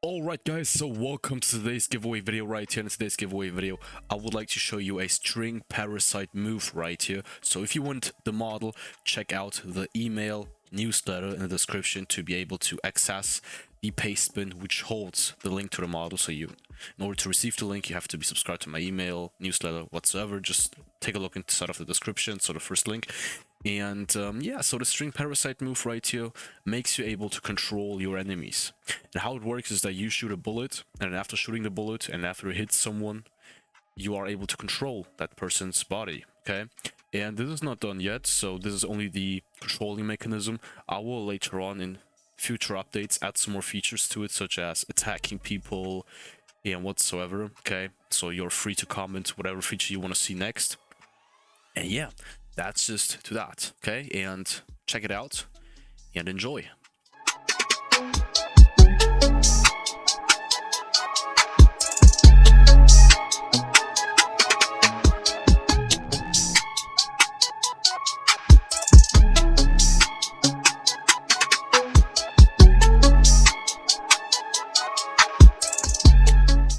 Alright guys, so welcome to today's giveaway video right here. In today's giveaway video, I would like to show you a string Parasite move right here. So if you want the model, check out the email newsletter in the description to be able to access the pastebin which holds the link to the model. So in order to receive the link, you have to be subscribed to my email, newsletter, whatsoever. Just take a look inside of the description, so the first link. And yeah, so the string Parasite move right here makes you able to control your enemies. And how it works is that you shoot a bullet, and after shooting the bullet and after it hits someone, you are able to control that person's body, okay? And this is not done yet, so this is only the controlling mechanism. I will later on in future updates add some more features to it, such as attacking people and whatsoever, okay? So you're free to comment whatever feature you want to see next. And yeah, that's just to that, okay? And check it out and enjoy.